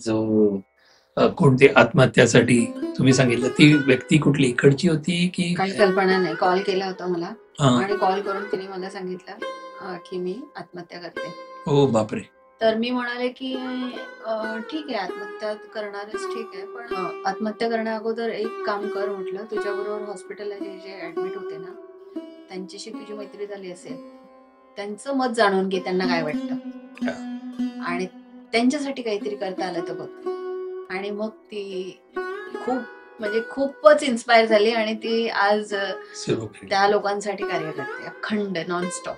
जो कोणती आत्महत्यासाठी तुम्ही सांगितलं, ती व्यक्ती कुठली इकडची होती की काही कल्पना नाही. कॉल केला होता मला हा. आणि कॉल करून तिने मला सांगितलं की मी आत्महत्या करते. ओ बापरे. तर मी म्हणाले की ठीक आहे, आत्महत्या करणारच ठीक आहे, पण आत्महत्या करण्या अगोदर एक काम कर म्हटलं, तुझ्याबरोबर हॉस्पिटलला जे ऍडमिट होते ना, त्यांच्याशी तुझी मैत्री झाली असेल, त्यांचं मत जाणून घे, त्यांना काय वाटतं आणि त्यांच्यासाठी काहीतरी करता आलं तर बघ. आणि मग ती खूपच इन्स्पायर झाली आणि ती आज त्या लोकांसाठी कार्य करते अखंड नॉनस्टॉप.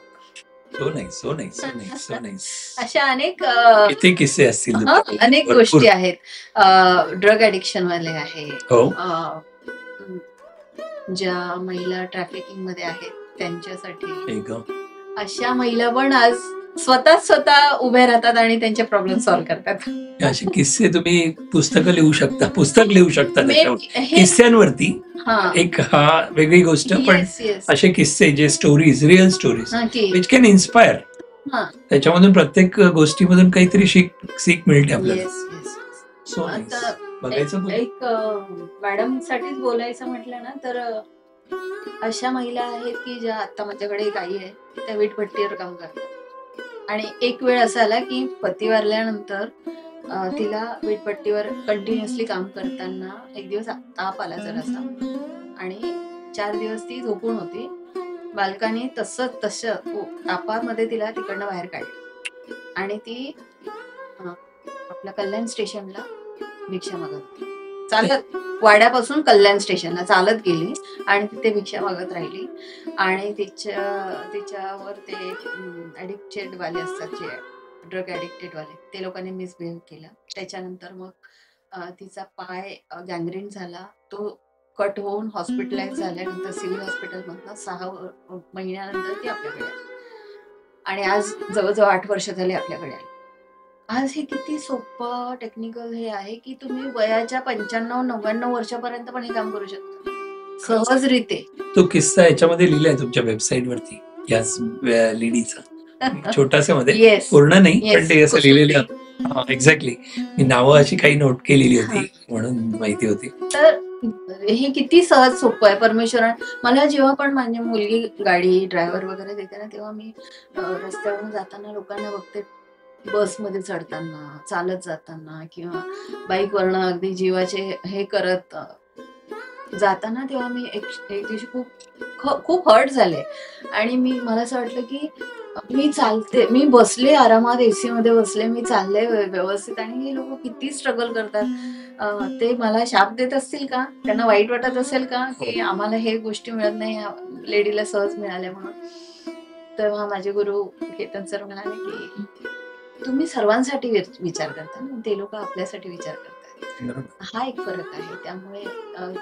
अशा अनेक किती किस्से असतील, अनेक गोष्टी आहेत. ड्रग ऍडिक्शन वाले आहे, ज्या महिला ट्रॅफिकिंग मध्ये आहेत त्यांच्यासाठी, अशा महिला पण आज स्वतः उभे राहतात आणि त्यांचे प्रॉब्लेम सॉल्व्ह करतात. असे किस्से तुम्ही पुस्तक लिहू शकता किस्स्यांवरती. एक हा वेगळी गोष्ट, पण असे किस्से जे stories, real stories which can inspire, त्याच्यामधून प्रत्येक गोष्टीमधून काहीतरी सीख मिळते आपल्याला. एक मॅडम साठीच बोलायचं म्हटलं ना, तर अशा महिला आहेत की ज्या आता माझ्याकडे एक आई आहे, त्या वीटभट्टीवर काम करतात आणि एक वेळ असा आला की पती वारल्यानंतर तिला वीटभट्टीवर कंटिन्युअसली काम करताना एक दिवस ताप आला जरासा आणि 4 दिवस ती झोपून होती. बालकाने तसं तापामध्ये तिला तिकडनं बाहेर काढलं आणि ती आपल्या कल्याण स्टेशनला भिक्षा मागत होती. चालत वाड्यापासून कल्याण स्टेशनला चालत गेली आणि तिथे भिक्षा मागत राहिली आणि तिच्यावर ते ऍडिक्टेड वाले असतात, जे ड्रग ऍडिक्टेड वाले, ते लोकांनी मिसबिहेव केला. त्याच्यानंतर मग तिचा पाय गँग्रीन झाला, तो कट होऊन हॉस्पिटलाइज झाल्यानंतर सिव्हिल हॉस्पिटलमधनं 6 महिन्यानंतर ती आपल्याकडे आली आणि आज जवळजवळ 8 वर्ष झाली आपल्याकडे आली. आज हे किती सोपं टेक्निकल हे आहे की तुम्ही वयाच्या 95-99 वर्षापर्यंत पण हे काम करू शकता सहजरीते. तो किस्सा याच्यामध्ये लिहिलाय तुमच्या वेबसाईट वरती, याच लेडीचा, छोटासा मध्ये, पूर्ण नाही पण ते असं लिहिलेलं. एक्झॅक्टली, मी नावं अशी काही नोट केलेली होती म्हणून माहिती होती. तर हे किती सहज सोपं आहे. परमेश्वराने मला जेव्हा पण माझी मुलगी गाडी ड्रायव्हर वगैरे देते ना, तेव्हा मी रस्त्यावरून जाताना लोकांना बघते, बसमध्ये चढताना, चालत जाताना किंवा बाईकवरनं अगदी जीवाचे हे करत जाताना, तेव्हा मी एक दिवशी खूप हर्ट झाले आणि मला असं वाटलं की मी चालते, मी बसले आरामात, एसी मध्ये बसले, मी चालले व्यवस्थित आणि हे लोक किती स्ट्रगल करतात. ते मला शाप देत असतील का? त्यांना वाईट वाटत असेल का की आम्हाला हे गोष्टी मिळत नाही, लेडीला सहज मिळाल्या म्हणून? तेव्हा माझे गुरु केतन सर म्हणाले की तुम्ही सर्वांसाठी विचार करता, ते लोक आपल्यासाठी विचार करतात. हा एक फरक आहे. त्यामुळे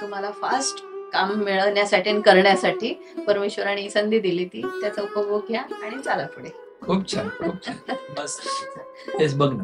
तुम्हाला फास्ट काम मिळवण्यासाठी आणि करण्यासाठी परमेश्वराने ही संधी दिली, ती त्याचा उपभोग घ्या आणि चाला पुढे. खूप छान, खूप छान. बस बघ ना.